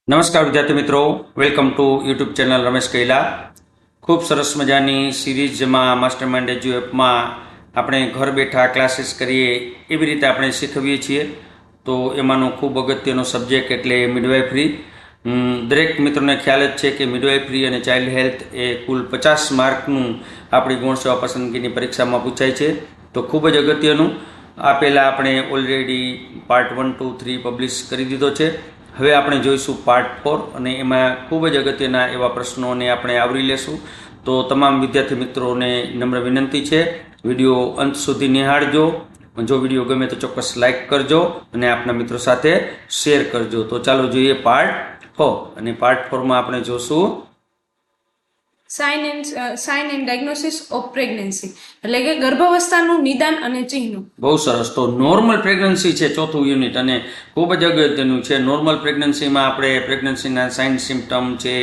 નમસ્કાર વિદ્યાર્થી મિત્રો, welcome to YouTube channel Ramesh Kaila. ખૂબ સરસ મજાની સિરીઝમાં માસ્ટર માઇન્ડ એજ્યુ એપમાં આપણે ઘર બેઠા ક્લાસીસ કરીએ એવી રીતે આપણે શીખવીએ છીએ. તો એમાંનો ખૂબ અગત્યનો સબ્જેક્ટ એટલે મિડવાઇફરી. દરેક મિત્રોને ખ્યાલ જ છે કે મિડવાઇફરી અને ચાઇલ્ડ હેલ્થ એ કુલ 50 માર્કનું આપણી ગૌણ સેવા પસંદગીની પરીક્ષામાં પૂછાય છે. તો ખૂબ જ અગત્યનું. આ પહેલાં આપણે ઓલરેડી પાર્ટ 1, 2, 3 પબ્લિશ કરી દીધો છે. હવે આપણે જોઈશું પાર્ટ 4 અને એમાં ખૂબ જ અગત્યના એવા પ્રશ્નોને આપણે આવરી લેશું. તો તમામ વિદ્યાર્થી મિત્રોને નમ્ર વિનંતી છે, વિડીયો અંત સુધી નિહાળજો. જો વિડીયો ગમે તો ચોક્કસ લાઇક કરજો અને આપના મિત્રો સાથે શેર કરજો. તો ચાલો જોઈએ પાર્ટ 4. અને પાર્ટ 4માં આપણે જોશું sign and diagnosis of pregnancy, એટલે કે ગર્ભાવસ્થાનું નિદાન અને ચિહ્નો. બહુ સરસ. તો નોર્મલ પ્રેગ્નન્સી છે ચોથું યુનિટ અને ખૂબ જ અગત્યનું છે. નોર્મલ પ્રેગ્નન્સીમાં આપણે પ્રેગ્નન્સીના સાઇન સિમ્ટમ છે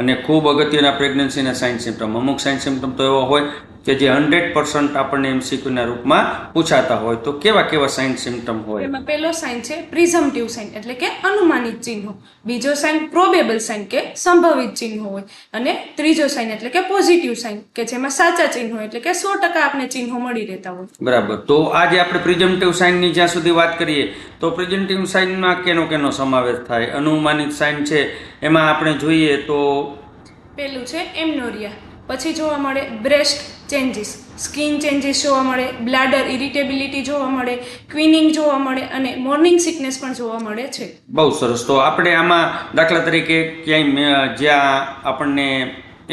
અને ખૂબ અગત્યના પ્રેગ્નન્સીના સાઇન સિમ્ટમ. અમુક સાઇન સિમ્ટમ તો એવા હોય કે જે 100% આપણને MCQના રૂપમાં પૂછાતા હોય. તો કેવા કેવા સાઇન સિમ્ટમ હોય? એમાં પહેલો સાઇન છે પ્રિઝમ્પટિવ સાઇન, એટલે કે અનુમાનિત ચિહ્નો. બીજો સાઇન પ્રોબેબલ સાઇન, કે સંભવિત ચિહ્નો હોય. અને ત્રીજો સાઇન એટલે કે પોઝિટિવ સાઇન, કે જેમાં સાચા ચિહ્નો એટલે કે 100% આપણે ચિહ્નો મળી રહેતા હોય. બરાબર. તો આજે આપણે પ્રિઝમ્પટિવ સાઇનની જ્યાં સુધી વાત કરીએ તો પ્રિઝમ્પટિવ સાઇનમાં કેનો સમાવેશ થાય? અનુમાનિત સાઇન છે એમાં આપણે જોઈએ તો પહેલું છે એમનોરિયા, પછી જોવા મળે બ્રેસ્ટ ચેન્જીસ, સ્કિન ચેન્જીસ જોવા મળે, બ્લાડર ઇરિટેબિલિટી જોવા મળે, ક્વિનિંગ જોવા મળે અને મોર્નિંગ સિકનેસ પણ જોવા મળે છે. બહુ સરસ. તો આપણે આમાં દાખલા તરીકે ક્યાંય જ્યાં આપણને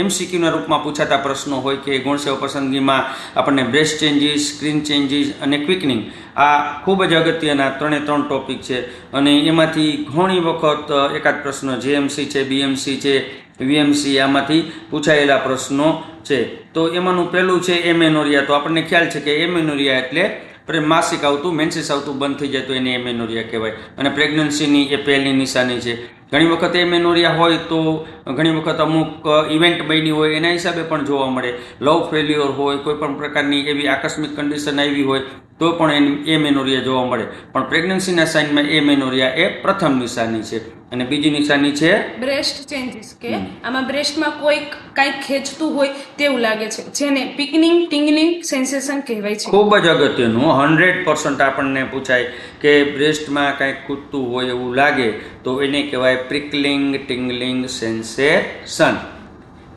MCQના રૂપમાં પૂછાતા પ્રશ્નો હોય કે ગૌણ સેવા પસંદગીમાં આપણને બ્રેસ્ટ ચેન્જીસ, સ્ક્રીન ચેન્જીસ અને ક્વિકનિંગ, આ ખૂબ જ અગત્યના 3 ટોપિક છે. અને એમાંથી ઘણી વખત એકાદ પ્રશ્ન JMC છે, BMC છે, VMC આમાંથી પૂછાયેલા પ્રશ્નો છે. તો એમાંનું પહેલું છે એમેનોરિયા. તો આપણને ખ્યાલ છે કે એમેનોરિયા એટલે માસિક આવતું, મેન્સિસ આવતું બંધ થઈ જાય તો એને એમેનોરિયા કહેવાય. અને પ્રેગ્નન્સીની એ પહેલી નિશાની છે. ઘણી વખત એમેનોરિયા હોય તો ઘણી વખત અમુક ઇવેન્ટ બની હોય એના હિસાબે પણ જોવા મળે. લવ ફેલ્યોર હોય, કોઈ પણ પ્રકારની એવી આકસ્મિક કન્ડિશન આવી હોય તો પણ એમેનોરિયા જોવા મળે. પણ પ્રેગ્નન્સીના સાઇનમાં એમેનોરિયા એ પ્રથમ નિશાની છે. અને બીજી નિશાની છે બ્રેસ્ટ ચેન્જીસ, કે આમાં બ્રેસ્ટમાં કંઈક ખેંચતું હોય તેવું લાગે છે, જેને પિકનિંગ ટિંગલિંગ સેન્સેશન કહેવાય છે. ખૂબ જ અગત્યનું. 100% આપણને પૂછાય કે બ્રેસ્ટમાં કંઈક ખૂટતું હોય એવું લાગે તો એને કહેવાય પ્રિકલિંગ ટિંગલિંગ સેન્સેશન.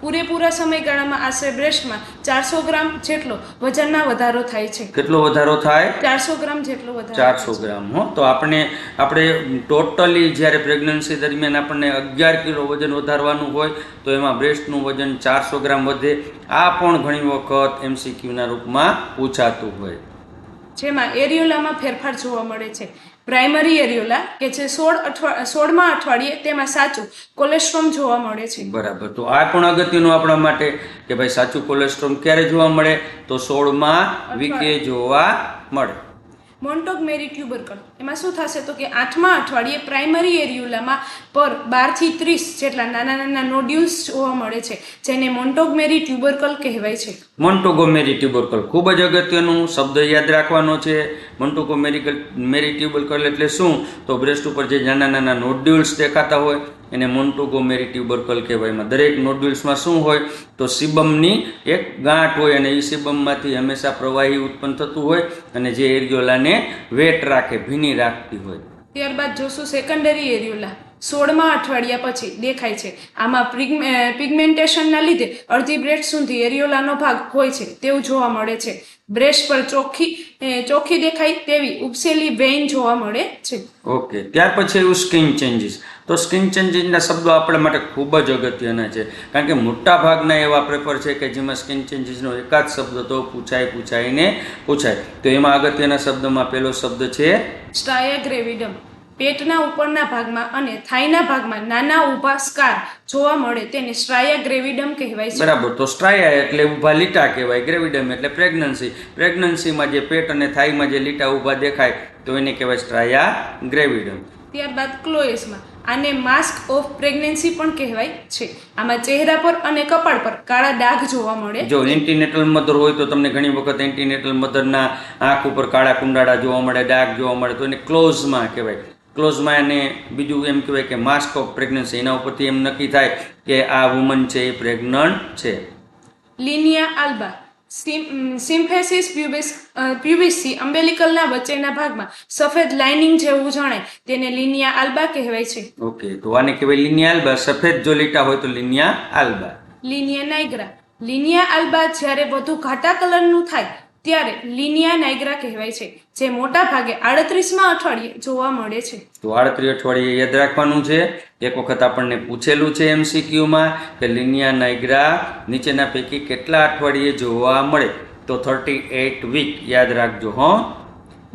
પૂરેપૂરા સમયગાળામાં આશરે બ્રેસ્ટમાં 400 ગ્રામ જેટલો વજનના વધારો થાય છે. કેટલો વધારો થાય? 400 ગ્રામ જેટલો વધારો. 400 ગ્રામ. તો આપણે ટોટલી જ્યારે પ્રેગ્નન્સી દરમિયાન આપણને 11 કિલો વજન વધારવાનું હોય તો એમાં બ્રેસ્ટનું વજન 400 ગ્રામ વધે. આ પણ ઘણી વખત MCQના રૂપમાં પૂછાતું હોય. જેમાં એરિયોલામાં ફેરફાર જોવા મળે છે. પ્રાઇમરી એરિયોલા, કે જે 16મા અઠવાડિયે, તેમાં સાચું કોલેસ્ટ્રોમ જોવા મળે છે. બરાબર. તો આ પણ અગત્યનું આપણા માટે કે ભાઈ સાચું કોલેસ્ટ્રોમ ક્યારે જોવા મળે? તો 16મા વીકે જોવા મળે. મોન્ટોગમેરી ટ્યુબરકલ, એમાં શું થશે તો કે 8મા અઠવાડિયે પ્રાઇમરી એરિયોલામાં પર 12 થી 30 જેટલા નાના નોડ્યુલ્સ જોવા મળે છે, જેને મોન્ટોગમેરી ટ્યુબરકલ કહેવાય છે. મોન્ટોગોમેરી ટ્યુબરકલ ખૂબ જ અગત્યનું શબ્દ યાદ રાખવાનો છે. મોન્ટોગોમેરી ટ્યુબરકલ એટલે શું? તો બ્રેસ્ટ ઉપર જે નાના નોડ્યુલ્સ દેખાતા હોય એને મોન્ટોગોમેરી ટ્યુબરકલ કહેવાય. એમાં દરેક નોડ્યુલ્સમાં શું હોય? તો સિબમની એક ગાંઠ હોય અને એ સિબમમાંથી હંમેશા પ્રવાહી ઉત્પન્ન થતું હોય અને જે એરિયોલાને વેટ રાખે, ભીની રાખતી હોય. ત્યારબાદ જોશું સેકન્ડરી એરિયોલા. 16મા અઠવાડિયા પછી દેખાય છે. આમાં પિગમેન્ટેશનના લીધે અડધી બ્રેસ્ટ સુધી એરિયોલાનો ભાગ હોય છે તેવું જોવા મળે છે. બ્રેસ્ટ પર ચોખ્ખી દેખાય તેવી ઉપસેલી વેઇન જોવા મળે છે. ઓકે. ત્યાર પછી એવું સ્કિન ચેન્જીસ. તો સ્કિન ચેન્જીસના શબ્દો આપણા માટે ખૂબ જ અગત્યના છે, કારણ કે મોટા ભાગના એવા પેપર છે કે જેમાં સ્કિન ચેન્જીસનો એકાદ શબ્દ તો પૂછાય. તો એમાં અગત્યના શબ્દમાં પહેલો શબ્દ છે સ્ટ્રાયા ગ્રેવિડમ. પેટના ઉપરના ભાગમાં અને થાઈના ભાગમાં નાના ઊભા સ્કાર જોવા મળે તેને સ્ટ્રાયા ગ્રેવિડમ કહેવાય છે. બરાબર. તો સ્ટ્રાયા એટલે ઊભા લીટા કહેવાય, ગ્રેવિડમ એટલે પ્રેગ્નન્સીમાં જે પેટ અને થાઈમાં જે લીટા ઊભા દેખાય તો એને કહેવાય સ્ટ્રાયા ગ્રેવિડમ. ત્યારબાદ ક્લોએસ્મા, આને માસ્ક ઓફ પ્રેગ્નન્સી પણ કહેવાય છે. આમાં ચહેરા પર અને કપાળ પર કાળા ડાઘ જોવા મળે. જો એન્ટીનેટલ મધર હોય તો તમને ઘણી વખત એન્ટીનેટલ મધરના આંખ ઉપર કાળા કુંડાળા જોવા મળે, ડાઘ જોવા મળે તો એને ક્લોઝમાં કહેવાય. ક્લોઝમાં એને બીજું એમ કહેવાય કે માસ્ક ઓફ પ્રેગ્નન્સી, એના ઉપરથી એમ નક્કી થાય કે આ વુમન છે એ પ્રેગ્નન્ટ છે. લિનિયા આલ્બા સિમ્ફેસિસ પ્યુબિસથી અમ્બેલિકલના વચ્ચેના ભાગમાં સફેદ લાઇનિંગ જેવું જણાય તેને લિનિયા આલ્બા કહેવાય છે. ઓકે, તો આને કહેવાય લિનિયા આલ્બા. સફેદ જો લીટા હોય તો લિનિયા આલ્બા. લિનિયા નાઇગ્રા લિનિયા આલ્બા જ્યારે વધુ ઘાટા કલરનું થાય ત્યારે લિનિયા નાઇગ્રા કહેવાય છે, જે મોટા ભાગે 38મા અઠવાડિયે જોવા મળે છે. તો 38 અઠવાડિયે યાદ રાખવાનું છે. એક વખત આપણને પૂછેલું છે MCQમાં કે લિનિયા નાઇગ્રા નીચેના પૈકી કેટલા અઠવાડિયે જોવા મળે? તો 38 વીક યાદ રાખજો.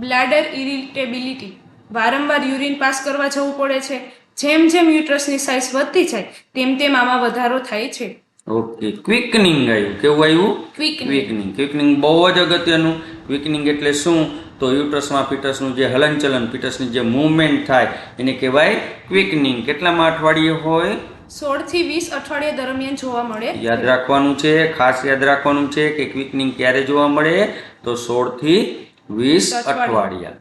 બ્લાડર ઇરિટેબિલિટી વારંવાર યુરિન પાસ કરવા જવું પડે છે. જેમ જેમ યુટ્રસની સાઇઝ વધતી જાય તેમ તેમ આમાં વધારો થાય છે. ઓકે, ક્વિકનિંગ આવ્યું. કેવું આવ્યું? ક્વિકનિંગ. ક્વિકનિંગ બહુ જ અગત્યનું. ક્વિકનિંગ એટલે શું? તો યુટ્રસમાં ફિટસનું જે હલનચલન, ફિટસની જે મૂવમેન્ટ થાય એને કહેવાય ક્વિકનિંગ. કેટલામાં અઠવાડિયે હોય? 16 થી 20 અઠવાડિયા દરમિયાન જોવા મળે. યાદ રાખવાનું છે, ખાસ યાદ રાખવાનું છે કે ક્વિકનિંગ ક્યારે જોવા મળે? તો 16 થી 20 અઠવાડિયા.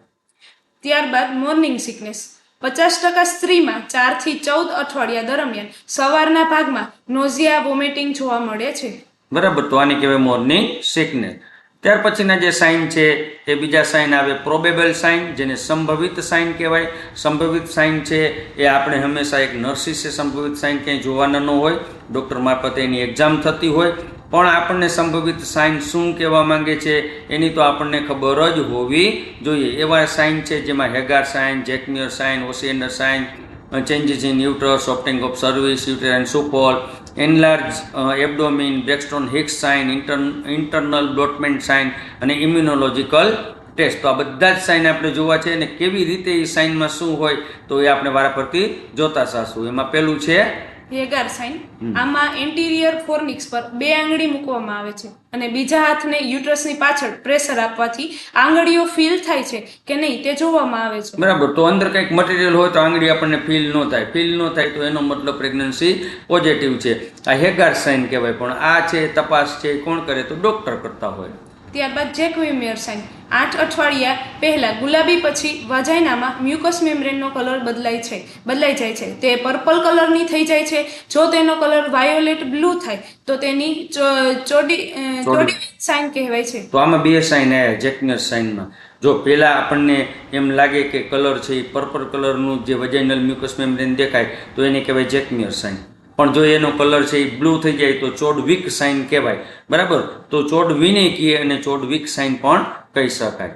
ત્યારબાદ મોર્નિંગ સિકનેસ 50% સ્ત્રીમાં 4 થી 14 અઠવાડિયા દરમિયાન સવારના ભાગમાં નોઝિયા વોમિટિંગ જોવા મળે છે. બરાબર, તો આને કહેવાય મોર્નિંગ સિકનેસ. ત્યાર પછીના જે સાઇન છે એ બીજા સાઇન આવે પ્રોબેબલ સાઇન, જેને સંભવિત સાઇન કહેવાય. સંભવિત સાઇન છે એ આપણે હંમેશા એક નર્સિસે સંભવિત સાઇન ક્યાંય જોવાના ન હોય, ડૉક્ટર મારફતે એની એક્ઝામ થતી હોય, પણ આપણને સંભવિત સાઇન શું કહેવા માંગે છે એની તો આપણને ખબર જ હોવી જોઈએ. એવા સાઇન છે જેમાં Hegar sign, Jacquemier sign, Osiander sign, changes in uterus, opting of cervix, uterine souffle, enlarge abdomen, Braxton Hicks sign, internal ballottement sign અને ઇમ્યુનોલોજીકલ ટેસ્ટ. તો આ બધા જ સાઇન આપણે જોવા છે અને કેવી રીતે એ સાઇનમાં શું હોય તો એ આપણે વારાફરતી જોતા સાસું. એમાં પહેલું છે હેગાર સાઇન. આમાં એન્ટિરિયર ફોર્નિક્સ પર 2 આંગળી મૂકવામાં આવે છે અને બીજા હાથને યુટ્રસની પાછળ પ્રેશર આપવાથી આંગળીઓ ફીલ થાય છે કે નહીં તે જોવામાં આવે છે. બરાબર, તો અંદર કંઈક મટીરિયલ હોય તો આંગળી આપણને ફીલ ન થાય. ફીલ ન થાય તો એનો મતલબ પ્રેગ્નન્સી પોઝિટિવ છે. આ હેગાર સાઇન કહેવાય. પણ આ છે તપાસ છે કોણ કરે? તો ડોક્ટર કરતા હોય. ત્યારબાદ જેકવિમિયર સાઇન 8 અઠવાડિયા પહેલા ગુલાબી પછી વાજાઇનામાં મ્યુકસ મેમ્બ્રેનનો કલર બદલાઈ જાય છે. તે પર્પલ કલરની થઈ જાય છે. જો તેનો કલર વાયોલેટ બ્લુ થાય તો તેની ચોડી સાઇન કહેવાય છે. તો આમાં 2 સાઇન આવ્યા જેકમિયર સાઇનમાં. જો પેલા આપણને એમ લાગે કે કલર છે એ પર્પલ કલરનું જે વજાઇનલ મ્યુકસ મેમ્બ્રેન દેખાય તો એને કહેવાય જેકમિયર સાઇન. પણ જો એનો કલર છે એ બ્લુ થઈ જાય તો ચોડવિક સાઇન કહેવાય. બરાબર, તો ચોડવિને કહીએ અને ચોડવિક સાઇન પણ કહી શકાય.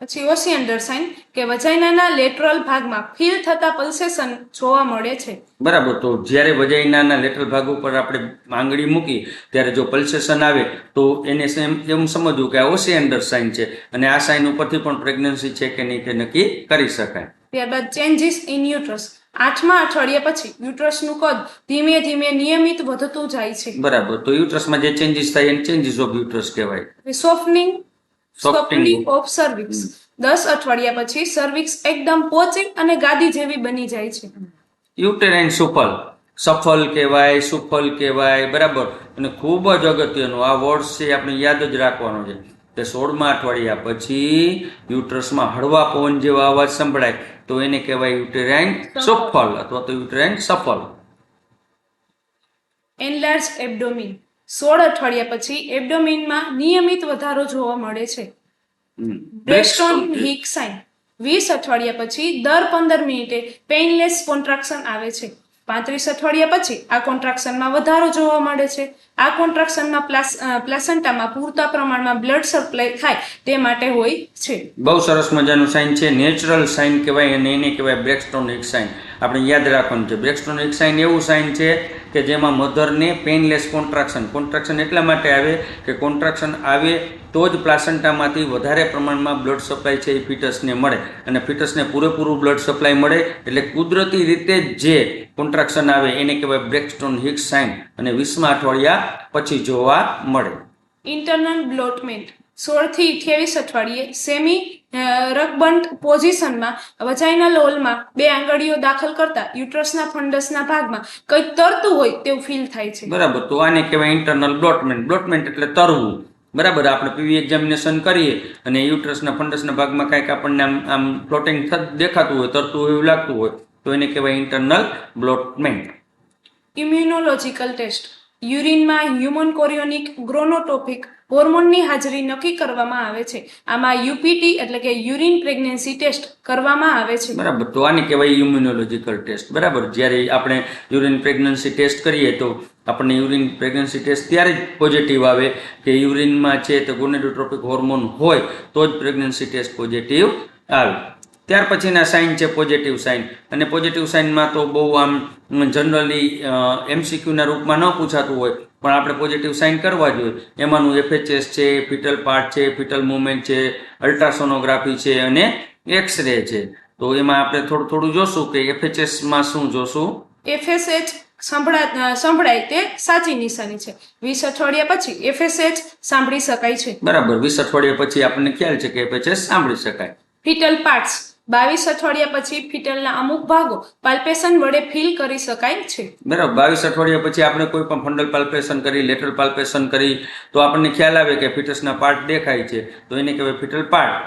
પછી ઓસિએન્ડર સાઇન કે વજાઇનાના લેટરલ ભાગમાં ફીલ થતા પલ્સેશન જોવા મળે છે. બરાબર, તો જ્યારે વજાઇનાના લેટરલ ભાગ ઉપર આપણે આંગળી મૂકી ત્યારે જો પલ્સેશન આવે તો એને એમ સમજવું કે આ ઓસિએન્ડર સાઇન છે અને આ સાઇન ઉપરથી પણ પ્રેગ્નન્સી છે કે નહીં તે નક્કી કરી શકાય. ત્યારબાદ ચેન્જીસ ઇન યુટ્રસ 8મા અઠવાડિયા પછી યુટ્રસનું કદ ધીમે ધીમે નિયમિત વધતું જાય છે. બરાબર, તો યુટ્રસમાં જે ચેન્જીસ થાય એને ચેન્જીસ ઓફ યુટ્રસ કહેવાય. સોફ્ટનિંગ ઓફ સર્વિક્સ 10 અઠવાડિયા પછી સર્વિક્સ એકદમ પોચી અને ગાદી જેવી બની જાય છે. યુટેરાઇન સુપલ, સફલ કહેવાય, સુફલ કહેવાય. બરાબર, અને ખૂબ જ અગત્યનો આ વર્ડ્સ છે આપણે યાદ જ રાખવાનો છે કે 16મા અઠવાડિયા પછી યુટ્રસમાં હળવા પવન જેવો અવાજ સંભળાય તો એને કહેવાય યુટેરાઇન સફલ અથવા તો યુટેરાઇન સફલ. એનલાર્જ એબડોમિન 16 અઠવાડિયા પછી એબડોમિનમાં નિયમિત વધારો જોવા મળે છે. બ્રેક્સ્ટોન હિક્સ સાઇન 20 અઠવાડિયા પછી દર 15 મિનિટે પેઇનલેસ કોન્ટ્રાક્શન આવે છે. 35 અઠવાડિયા પછી આ કોન્ટ્રાક્શનમાં વધારો જોવા મળે છે. આ કોન્ટ્રાક્શનમાં પ્લાસેન્ટામાં પૂરતા પ્રમાણમાં બ્લડ સપ્લાય થાય તે માટે હોય છે. બહુ સરસ મજાનું સાઇન છે. નેચરલ સાઇન કહેવાય અને એને કહેવાય બ્રેક્સ્ટોન હિક્સ સાઇન. આપણે યાદ રાખવાનું છે. બ્રેક્સ્ટોન હિક્સ સાઇન એવું સાઇન છે કે જેમાં મધરને પેઇનલેસ કોન્ટ્રાક્શન એટલા માટે આવે કે કોન્ટ્રાક્શન આવે તો જ પ્લાસેન્ટામાંથી વધારે પ્રમાણમાં બ્લડ સપ્લાય છે એ ફિટસને મળે અને ફિટસને પૂરેપૂરું બ્લડ સપ્લાય મળે એટલે કુદરતી રીતે જે કોન્ટ્રાક્શન આવે એને કહેવાય બ્રેક્સ્ટોન હિક્સ સાઇન અને 20મા અઠવાડિયા પછી જોવા મળે. ઇન્ટરનલ બ્લોટમેન્ટ 16 થી 28 અઠવાડિયે સેમી રકબન્ટ પોઝિશનમાં વજાઇનલ હોલમાં 2 આંગળીઓ દાખલ કરતા યુટ્રસના ફંડસના ભાગમાં કંઈક તરતું હોય તેવું ફીલ થાય છે. બરાબર, તો આને કહેવાય ઇન્ટરનલ બ્લોટમેન્ટ. બ્લોટમેન્ટ એટલે તરવું. બરાબર. આપણે પીવી એક્ઝામિનેશન કરીએ અને યુટ્રસના ફંડસના ભાગમાં કાંઈક આપણને આમ ફ્લોટિંગ દેખાતું હોય, તરતું હોય એવું લાગતું હોય તો એને કહેવાય ઇન્ટરનલ બ્લોટમેન્ટ. Immunological test. યુરિનમાં હ્યુમન કોરિયોનિક ગ્રોનોટોપિક હોર્મોનની હાજરી નક્કી કરવામાં આવે છે. આમાં યુપીટી એટલે કે યુરિન પ્રેગ્નન્સી ટેસ્ટ કરવામાં આવે છે. બરાબર. તો આને કહેવાય ઇમ્યુનોલોજીકલ ટેસ્ટ. બરાબર. જ્યારે આપણે યુરિન પ્રેગ્નન્સી ટેસ્ટ કરીએ તો આપણને યુરિન પ્રેગ્નન્સી ટેસ્ટ ત્યારે જ પોઝિટિવ આવે કે યુરિનમાં છે તો ગોનેડોટ્રોપિક હોર્મોન હોય તો જ પ્રેગ્નન્સી ટેસ્ટ પોઝિટિવ આવે. ત્યાર પછીના સાઇન છે પોઝિટિવ સાઇન. અને પોઝિટિવ સાઇનમાં તો બહુ આમ જનરલી એમસીક્યુના રૂપમાં ન પૂછાતું હોય પણ આપણે પોઝિટિવ સાઇન કરવા જોઈએ. એમાંનું FHS છે, ફિટલ પાર્ટ છે, ફિટલ મુવમેન્ટ છે, અલ્ટ્રાસોનોગ્રાફી છે અને એક્સરે છે. તો એમાં આપણે થોડું જોશું કે FHSમાં શું જોશું. FSH સંભળાય તે સાચી નિશાની છે. 20 અઠવાડિયા પછી FSH સાંભળી શકાય છે. બરાબર. 20 અઠવાડિયા પછી આપણને ખ્યાલ છે કે FHS સાંભળી શકાય. Foetal parts. 22 અઠવાડિયા પછી ફિટલના અમુક ભાગો પાલ્પેશન વડે ફીલ કરી શકાય છે. બરાબર. 22 અઠવાડિયા પછી આપણે કોઈ પણ ફંડલ પાલ્પેશન કરી, લેટરલ પાલ્પેશન કરી તો આપણને ખ્યાલ આવે કે ફિટસના પાર્ટ દેખાય છે તો એને કહેવાય ફિટલ પાર્ટ.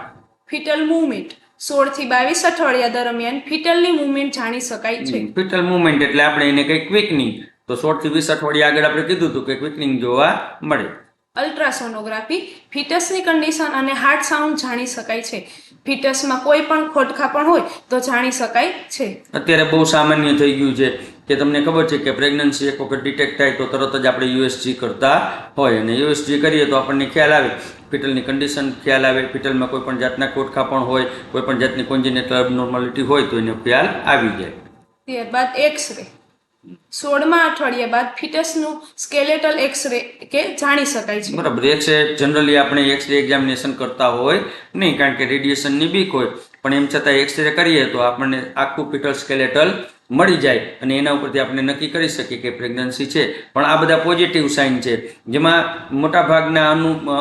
Foetal movement. 16 થી 22 અઠવાડિયા દરમિયાન ફિટલની મૂવમેન્ટ જાણી શકાય છે. ફિટલ મુવમેન્ટ એટલે આપણે એને કઈ ક્વિકનિંગ. તો 16 થી 20 અઠવાડિયા આગળ આપણે કીધું હતું કે ક્વિકનિંગ જોવા મળે. અલ્ટ્રાસોનોગ્રાફી. ફિટસની કન્ડિશન અને હાર્ટ સાઉન્ડ જાણી શકાય છે. ફિટસમાં કોઈ પણ ખોટખાપણ હોય તો જાણી શકાય છે. અત્યારે બહુ સામાન્ય થઈ ગયું છે કે તમને ખબર છે કે પ્રેગ્નન્સી એક વખત ડિટેક્ટ થાય તો તરત જ આપણે યુએસજી કરતા હોય અને યુએસજી કરીએ તો આપણને ખ્યાલ આવે, ફિટલની કન્ડિશન ખ્યાલ આવે, ફિટલમાં કોઈ પણ જાતના ખોટખાપણ હોય, કોઈ પણ જાતની કોન્જિનેટલ અબનોર્માલિટી હોય તો એનો ખ્યાલ આવી જાય. ત્યારબાદ એક્સરે. 16મા અઠવાડિયા બાદ ફિટસનું સ્કેલેટલ એક્સરે કે જાણી શકાય છે. બરાબર. એક્સરે જનરલી આપણે એક્સરે એક્ઝામિનેશન કરતા હોય નહીં કારણ કે રેડિયેશનની બીક હોય પણ એમ છતાં એક્સરે કરીએ તો આપણને આખું ફિટલ સ્કેલેટલ મળી જાય અને એના ઉપરથી આપણે નક્કી કરી શકીએ કે પ્રેગ્નન્સી છે. પણ આ બધા પોઝિટિવ સાઇન છે જેમાં મોટા ભાગના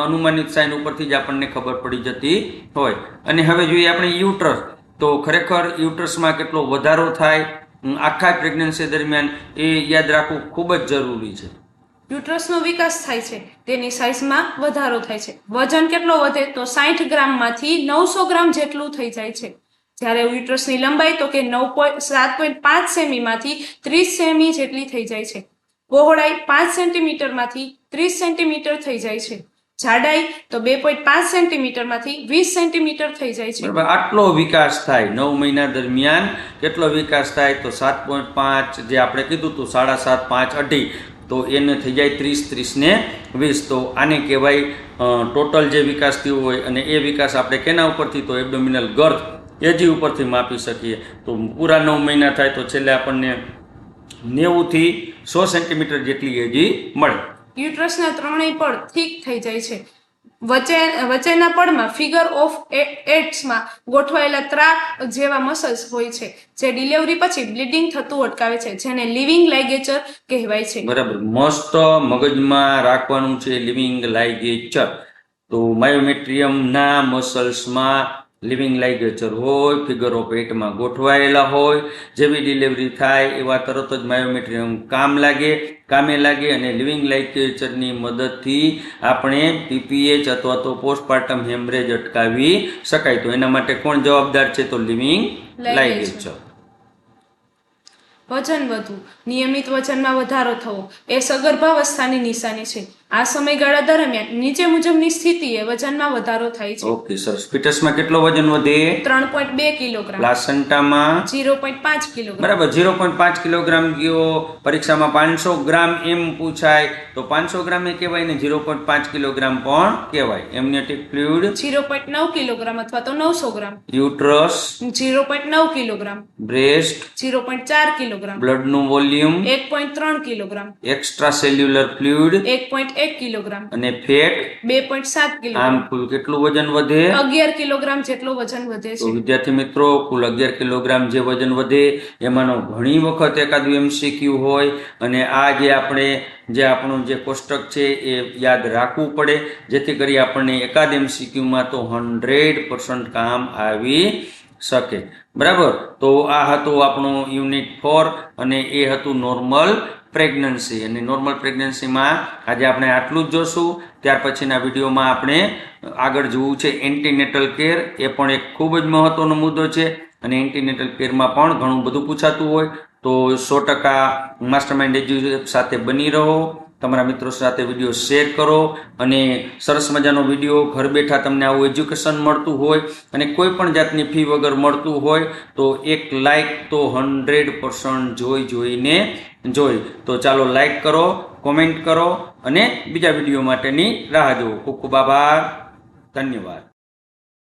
અનુમાનિત સાઇન ઉપરથી જ આપણને ખબર પડી જતી હોય. અને હવે જોઈએ આપણે યુટ્રસ. તો ખરેખર યુટ્રસમાં કેટલો વધારો થાય આખા પ્રેગ્નન્સી દરમિયાન એ યાદ રાખવું ખૂબ જ જરૂરી છે. યુટ્રસનો વિકાસ થાય છે, તેની સાઇઝમાં વધારો થાય છે. વજન કેટલો વધે તો 60 ગ્રામમાંથી 900 ગ્રામ જેટલું થઈ જાય છે. જ્યારે યુટ્રસની લંબાઈ તો કે 7.5 સેમીમાંથી 30 સેમી જેટલી થઈ જાય છે. પહોળાઈ 5 સેન્ટીમીટરમાંથી 30 સેન્ટીમીટર થઈ જાય છે. જાડાઈ તો 2.5 સેન્ટીમીટરમાંથી 20 સેન્ટીમીટર થઈ જાય છે. બરાબર. આટલો વિકાસ થાય 9 મહિના દરમિયાન કેટલો વિકાસ થાય તો 7.5 જે આપણે કીધું હતું 7.5, 5, 2.5 તો એને થઈ જાય 30 ને 20. તો આને કહેવાય ટોટલ જે વિકાસ થયો હોય અને એ વિકાસ આપણે કેના ઉપરથી તો એબડોમિનલ ગર્થ એજી ઉપરથી માપી શકીએ. તો પૂરા 9 મહિના થાય તો છેલ્લે આપણને 90 થી 100 સેન્ટીમીટર જેટલી એજી મળે. યુટ્રસના ત્રણેય પડ થીક થઈ જાય છે. વચ્ચેના પડમાં ફિગર ઓફ 8માં ગોઠવાયેલા ત્રાક જેવા મસલ્સ હોય છે જે ડિલિવરી પછી બ્લીડિંગ થતું અટકાવે છે, જેને લિવિંગ લાઇગેચર કહેવાય છે. બરાબર. મસ્ત મગજમાં રાખવાનું છે લિવિંગ લાઇગેચર. તો માયોમેટ્રિયમના મસલ્સમાં લિવિંગ લાઇગેચર હોય, ફિગર ઓફ 8માં ગોઠવાયેલા હોય. જેવી ડિલિવરી થાય એવા તરત જ માયોમેટ્રિયમ કામે લાગે અને લિવિંગ લાઇગેચરની મદદથી આપણે PPH અથવા તો પોસ્ટપાર્ટમ હેમરેજ અટકાવી શકાય. તો એના માટે કોણ જવાબદાર છે તો લિવિંગ લાઇગેચર. વજન વધવું. નિયમિત વજનમાં વધારો થવો એ સગર્ભાવસ્થાની નિશાની છે. આ સમયગાળા દરમિયાન નીચે મુજબની સ્થિતિએ વજનમાં વધારો થાય છે. ઓકે સરસ. ફિટસમાં કેટલો વજન વધે? 3.2 કિલોગ્રામ. પ્લાસન્ટામાં 0.5 કિલોગ્રામ. બરાબર. 0.5 કિલોગ્રામ ગયો. પરીક્ષામાં 500 ગ્રામ એમ પૂછાય તો 500 ગ્રામ એ કહેવાય ને 0.5 કિલોગ્રામ પણ કહેવાય. એમનિયોટિક ફ્લુઇડ 0.9 કિલોગ્રામ અથવા તો 900 gram. Uterus 0.9 kilogram. Breast 0.4 kilogram. બ્લડનું volume 1.3 kilogram. Extracellular fluid 1.1 kilogram. અને ફેટ 2.7 કિલોગ્રામ. આમ કુલ કેટલું વજન વધે? 11 કિલોગ્રામ જેટલું વજન વધે તો છે. વિદ્યાર્થી મિત્રો કુલ 11 કિલોગ્રામ જે વજન વધે એમાંનો ઘણી વખત એકાદું MCQ હોય અને આ જે આપણું જે કોષ્ટક છે એ યાદ રાખવું પડે જેથી કરી આપણને એકાદ MCQમાં તો 100% કામ આવી શકે. બરાબર. તો આ હતું આપણું યુનિટ 4 અને એ હતું નોર્મલ પ્રેગ્નન્સી. અને નોર્મલ પ્રેગ્નન્સીમાં આજે આપણે આટલું જ જોશું. ત્યાર પછીના વિડીયોમાં આપણે આગળ જોવું છે એન્ટીનેટલ કેર. એ પણ એક ખૂબ જ મહત્વનો મુદ્દો છે અને એન્ટીનેટલ કેરમાં પણ ઘણું બધું પૂછાતું હોય. તો 100% માસ્ટરમાઇન્ડ એજ્યુકેશન સાથે બની રહો. તમારા મિત્રો સાથે વિડીયો શેર કરો અને સરસ મજાનો વિડીયો ઘર બેઠા તમને આવું એજ્યુકેશન મળતું હોય અને કોઈ પણ જાતની ફી વગર મળતું હોય તો એક લાઈક તો 100% જોઈને તો ચાલો લાઈક કરો, કોમેન્ટ કરો અને બીજા વિડીયો માટેની રાહ જુઓ. ખૂબ ખૂબ આભાર. ધન્યવાદ.